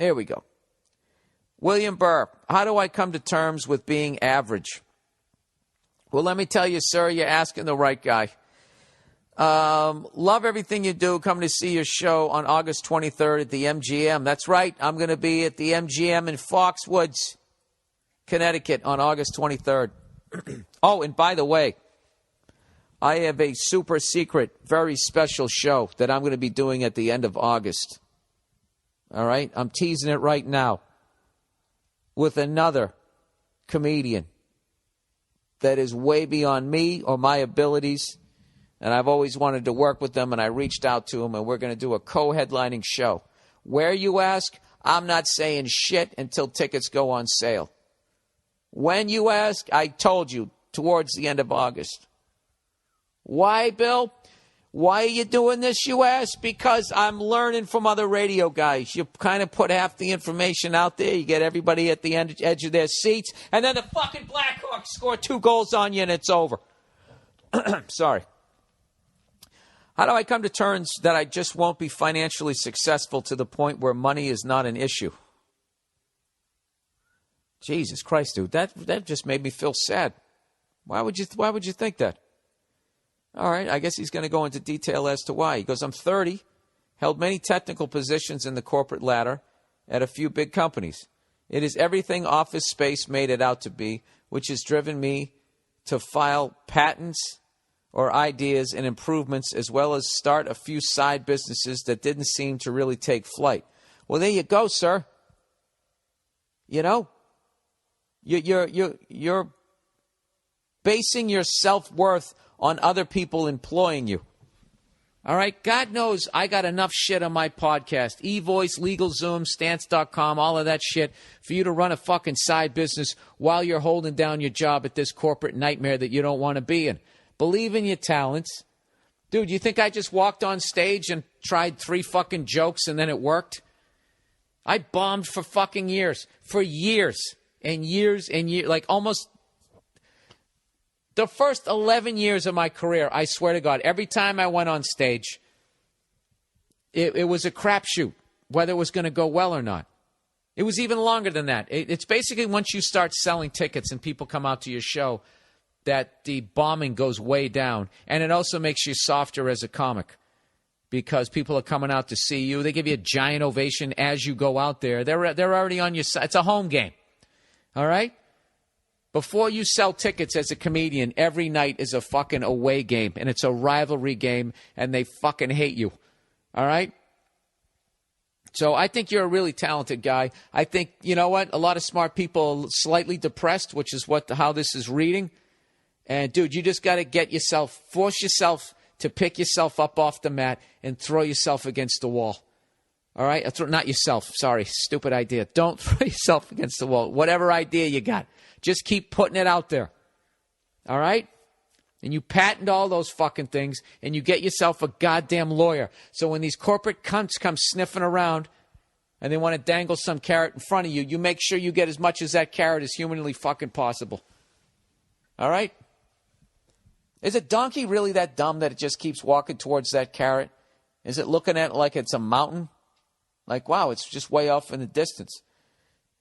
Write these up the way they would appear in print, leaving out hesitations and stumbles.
Here we go. William Burr, how do I come to terms with being average? Well, let me tell you, sir, you're asking the right guy. Love everything you do. Coming to see your show on August 23rd at the MGM. That's right. I'm going to be at the MGM in Foxwoods, Connecticut on August 23rd. Oh, and by the way, I have a super secret, very special show that I'm going to be doing at the end of August. All right? I'm teasing it right now with another comedian that is way beyond me or my abilities. And I've always wanted to work with them, and I reached out to him, and we're going to do a co-headlining show. Where, you ask? I'm not saying shit until tickets go on sale. When, you ask? I told you, towards the end of August. Why, Bill? Why are you doing this, you ask? Because I'm learning from other radio guys. You kind of put half the information out there. You get everybody at the edge of their seats, and then the fucking Blackhawks score 2 goals on you, and it's over. Sorry. How do I come to terms that I just won't be financially successful to the point where money is not an issue? Jesus Christ, dude, that just made me feel sad. Why would you think that? All right, I guess he's going to go into detail as to why. He goes, I'm 30, held many technical positions in the corporate ladder at a few big companies. It is everything Office Space made it out to be, which has driven me to file patents or ideas and improvements, as well as start a few side businesses that didn't seem to really take flight. Well, there you go, sir. You know, you're basing your self-worth on other people employing you. All right? God knows I got enough shit on my podcast. eVoice, LegalZoom, Stance.com, all of that shit for you to run a fucking side business while you're holding down your job at this corporate nightmare that you don't want to be in. Believe in your talents. Dude, you think I just walked on stage and tried 3 fucking jokes and then it worked? I bombed for fucking years. For years and years and years. Like almost the first 11 years of my career, I swear to God, every time I went on stage, it was a crapshoot, whether it was going to go well or not. It was even longer than that. It's basically once you start selling tickets and people come out to your show, that the bombing goes way down. And it also makes you softer as a comic because people are coming out to see you. They give you a giant ovation as you go out there. They're already on your side. It's a home game. All right? Before you sell tickets as a comedian, every night is a fucking away game, and it's a rivalry game, and they fucking hate you. All right? So I think you're a really talented guy. I think, you know what? A lot of smart people are slightly depressed, which is how this is reading. And, dude, you just got to force yourself to pick yourself up off the mat and throw yourself against the wall. All right? Not yourself. Sorry. Stupid idea. Don't throw yourself against the wall. Whatever idea you got. Just keep putting it out there. All right? And you patent all those fucking things and you get yourself a goddamn lawyer. So when these corporate cunts come sniffing around and they want to dangle some carrot in front of you, you make sure you get as much as that carrot as humanly fucking possible. All right? Is a donkey really that dumb that it just keeps walking towards that carrot? Is it looking at it like it's a mountain? Like, wow, it's just way off in the distance.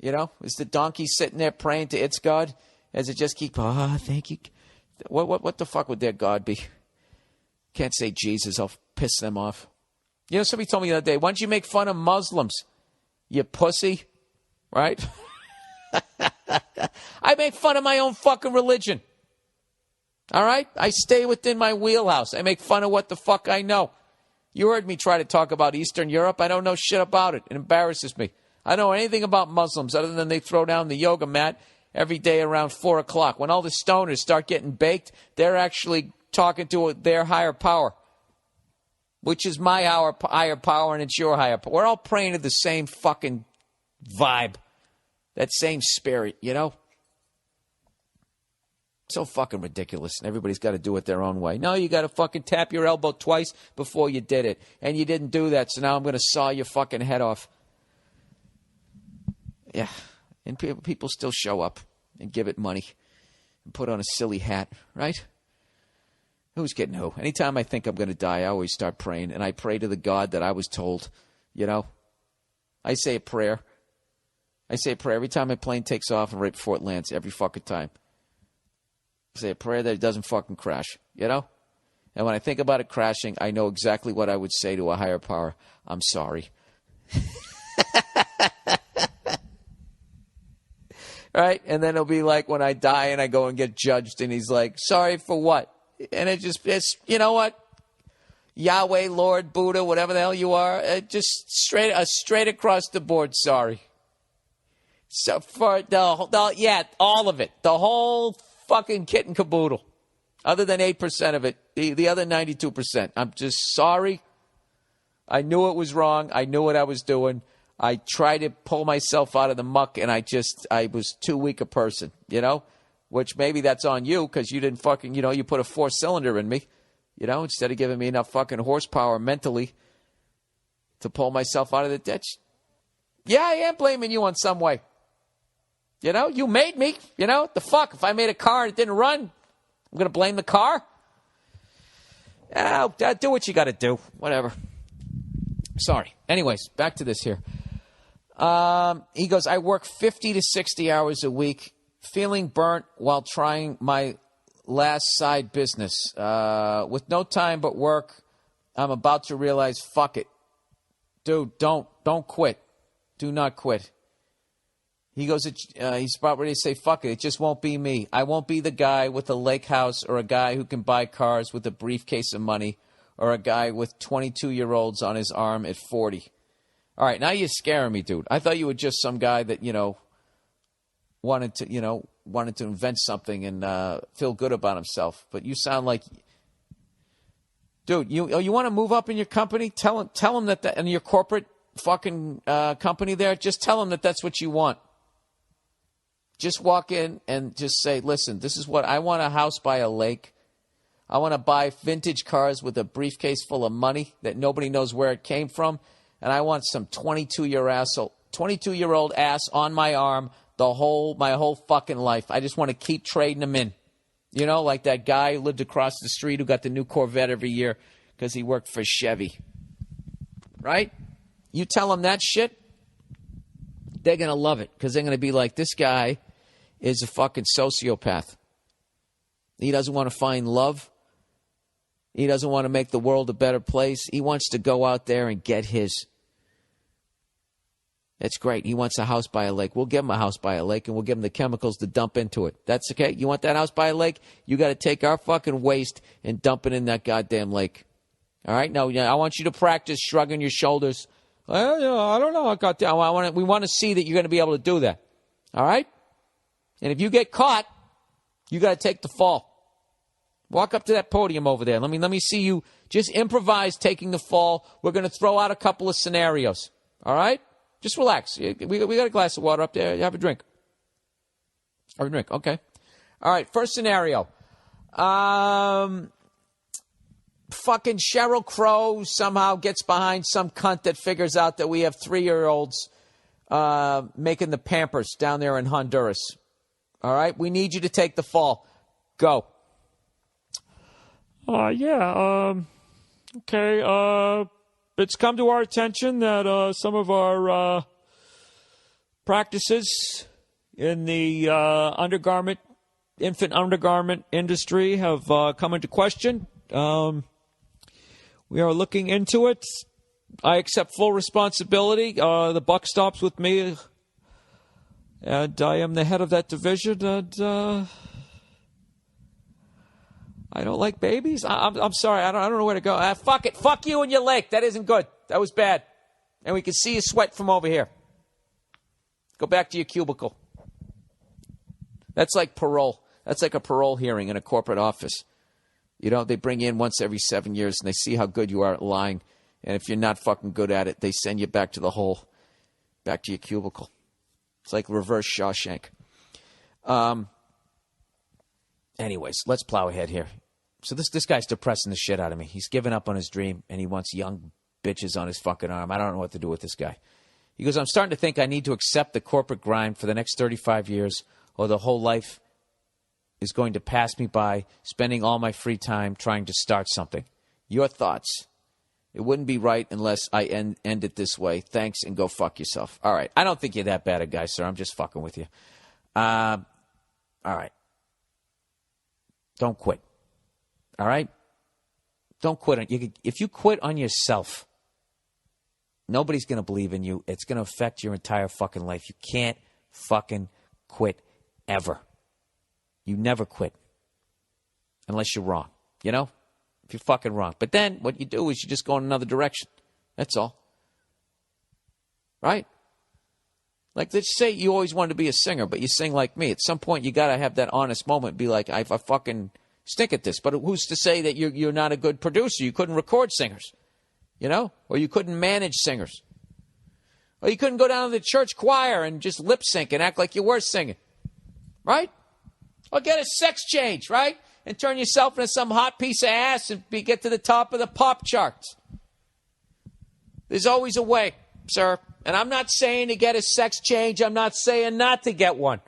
You know? Is the donkey sitting there praying to its God as it just keeps, thank you. What the fuck would their God be? Can't say Jesus. I'll piss them off. You know, somebody told me the other day, why don't you make fun of Muslims, you pussy? Right? I make fun of my own fucking religion. All right? I stay within my wheelhouse. I make fun of what the fuck I know. You heard me try to talk about Eastern Europe. I don't know shit about it. It embarrasses me. I don't know anything about Muslims other than they throw down the yoga mat every day around 4 o'clock. When all the stoners start getting baked, they're actually talking to their higher power, which is my higher power and it's your higher power. We're all praying to the same fucking vibe, that same spirit, you know? So fucking ridiculous, and everybody's got to do it their own way. No, you got to fucking tap your elbow twice before you did it, and you didn't do that, so now I'm going to saw your fucking head off. Yeah, and people still show up and give it money and put on a silly hat, right? Who's kidding who? Anytime I think I'm going to die, I always start praying, and I pray to the God that I was told, you know? I say a prayer. I say a prayer every time my plane takes off and right before it lands, every fucking time. I say a prayer that it doesn't fucking crash, you know? And when I think about it crashing, I know exactly what I would say to a higher power. I'm sorry. Right? And then it'll be like when I die and I go and get judged and he's like, sorry for what? And it's you know what? Yahweh, Lord, Buddha, whatever the hell you are, just straight across the board, sorry. So for yeah, all of it. The whole fucking kit and caboodle. Other than 8% of it, the other 92%. I'm just sorry. I knew it was wrong. I knew what I was doing. I tried to pull myself out of the muck, and I was too weak a person, you know? Which maybe that's on you because you didn't fucking, you know, you put a 4-cylinder in me, you know, instead of giving me enough fucking horsepower mentally to pull myself out of the ditch. Yeah, I am blaming you on some way. You know, you made me, you know, the fuck? If I made a car and it didn't run, I'm going to blame the car? Do what you got to do. Whatever. Sorry. Anyways, back to this here. He goes, I work 50 to 60 hours a week, feeling burnt while trying my last side business. With no time but work, I'm about to realize, fuck it. Dude, don't quit. Do not quit. He goes, he's about ready to say, fuck it. It just won't be me. I won't be the guy with a lake house or a guy who can buy cars with a briefcase of money or a guy with 22-year-olds on his arm at 40. All right, now you're scaring me, dude. I thought you were just some guy that, you know, wanted to invent something and feel good about himself. But you sound like, dude, you want to move up in your company? Tell him that in your corporate fucking company there, just tell him that that's what you want. Just walk in and just say, listen, this is what I want: a house by a lake. I want to buy vintage cars with a briefcase full of money that nobody knows where it came from. And I want some 22-year-old ass on my arm my whole fucking life. I just want to keep trading them in. You know, like that guy who lived across the street who got the new Corvette every year because he worked for Chevy. Right? You tell them that shit, they're going to love it because they're going to be like, this guy is a fucking sociopath. He doesn't want to find love. He doesn't want to make the world a better place. He wants to go out there and get his. That's great. He wants a house by a lake. We'll give him a house by a lake, and we'll give him the chemicals to dump into it. That's okay? You want that house by a lake? You got to take our fucking waste and dump it in that goddamn lake. All right? Now, I want you to practice shrugging your shoulders. Well, I don't know. We want to see that you're going to be able to do that. All right? And if you get caught, you got to take the fall. Walk up to that podium over there. Let me see you just improvise taking the fall. We're going to throw out a couple of scenarios. All right? Just relax. We got a glass of water up there. Have a drink. Have a drink. Okay. All right. First scenario. Fucking Sheryl Crow somehow gets behind some cunt that figures out that we have 3-year-olds making the Pampers down there in Honduras. All right? We need you to take the fall. Go. Okay. It's come to our attention that some of our practices in the infant undergarment industry have come into question. We are looking into it. I accept full responsibility. The buck stops with me, and I am the head of that division, and I don't like babies. I'm sorry. I don't know where to go. Fuck it. Fuck you and your lake. That isn't good. That was bad. And we can see you sweat from over here. Go back to your cubicle. That's like parole. That's like a parole hearing in a corporate office. You know, they bring you in once every 7 years and they see how good you are at lying. And if you're not fucking good at it, they send you back to the hole, back to your cubicle. It's like reverse Shawshank. Anyways, let's plow ahead here. So this guy's depressing the shit out of me. He's given up on his dream, and he wants young bitches on his fucking arm. I don't know what to do with this guy. He goes, I'm starting to think I need to accept the corporate grind for the next 35 years, or the whole life is going to pass me by, spending all my free time trying to start something. Your thoughts? It wouldn't be right unless I end it this way. Thanks, and go fuck yourself. All right. I don't think you're that bad a guy, sir. I'm just fucking with you. All right. Don't quit. All right? Don't quit. If you quit on yourself, nobody's going to believe in you. It's going to affect your entire fucking life. You can't fucking quit ever. You never quit unless you're wrong, you know? If you're fucking wrong. But then what you do is you just go in another direction. That's all. Right? Like, let's say you always wanted to be a singer, but you sing like me. At some point, you got to have that honest moment and be like, I fucking stink at this. But who's to say that you're not a good producer? You couldn't record singers, you know? Or you couldn't manage singers. Or you couldn't go down to the church choir and just lip sync and act like you were singing. Right? Or get a sex change, right? And turn yourself into some hot piece of ass and get to the top of the pop charts. There's always a way, sir. And I'm not saying to get a sex change. I'm not saying not to get one.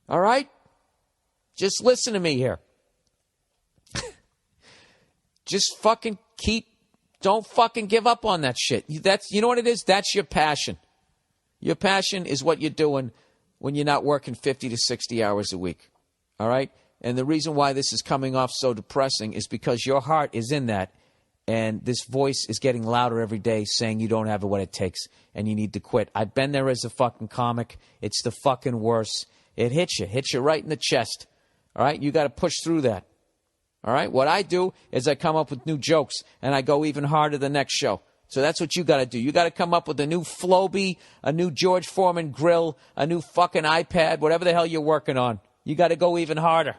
All right? Just listen to me here. Just fucking don't fucking give up on that shit. You know what it is? That's your passion. Your passion is what you're doing when you're not working 50 to 60 hours a week. All right? And the reason why this is coming off so depressing is because your heart is in that, and this voice is getting louder every day saying you don't have what it takes and you need to quit. I've been there as a fucking comic. It's the fucking worst. It hits you right in the chest. All right? You got to push through that. All right? What I do is I come up with new jokes, and I go even harder the next show. So that's what you got to do. You got to come up with a new Floby, a new George Foreman grill, a new fucking iPad, whatever the hell you're working on. You got to go even harder.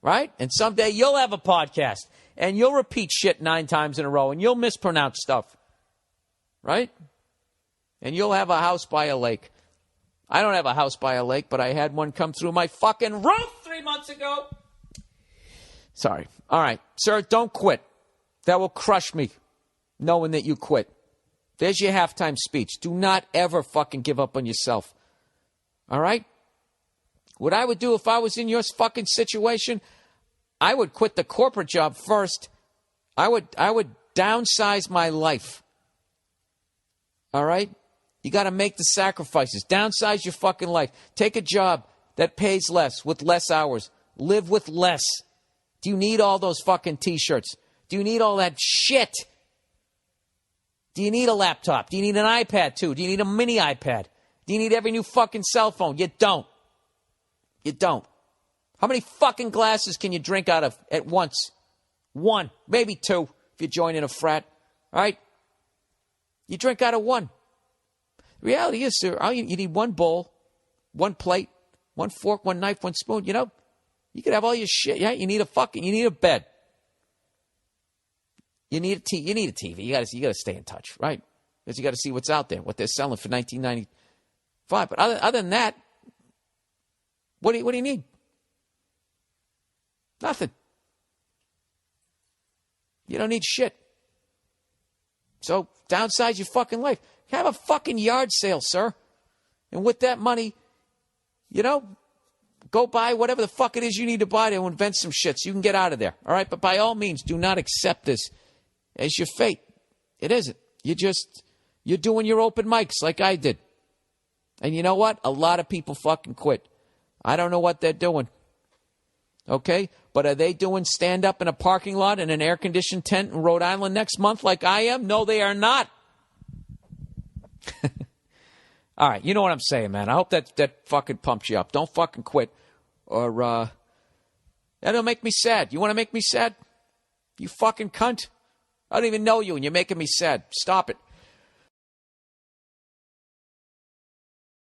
Right? And someday you'll have a podcast, and you'll repeat shit 9 times in a row, and you'll mispronounce stuff. Right? And you'll have a house by a lake. I don't have a house by a lake, but I had one come through my fucking roof 3 months ago. Sorry. All right. Sir, don't quit. That will crush me, knowing that you quit. There's your halftime speech. Do not ever fucking give up on yourself. All right? What I would do if I was in your fucking situation, I would quit the corporate job first. I would downsize my life. All right? You got to make the sacrifices. Downsize your fucking life. Take a job that pays less with less hours. Live with less. Do you need all those fucking T-shirts? Do you need all that shit? Do you need a laptop? Do you need an iPad too? Do you need a mini iPad? Do you need every new fucking cell phone? You don't. You don't. How many fucking glasses can you drink out of at once? 1, maybe 2 if you join in a frat. All right? You drink out of 1. The reality is, sir, you need 1 bowl, 1 plate, 1 fork, 1 knife, 1 spoon. You know, you could have all your shit. Yeah, you need a bed. You need a TV. You got to stay in touch, right? Because you got to see what's out there, what they're selling for $19.95. But other than that, what do you need? Nothing. You don't need shit. So downsize your fucking life. Have a fucking yard sale, sir. And with that money, you know, go buy whatever the fuck it is you need to buy to invent some shit so you can get out of there. All right? But by all means, do not accept this as your fate. It isn't. You're doing your open mics like I did. And you know what? A lot of people fucking quit. I don't know what they're doing. Okay? But are they doing stand-up in a parking lot in an air-conditioned tent in Rhode Island next month like I am? No, they are not. All right, you know what I'm saying, man. I hope that fucking pumps you up. Don't fucking quit. Or, that'll make me sad. You want to make me sad? You fucking cunt. I don't even know you, and you're making me sad. Stop it.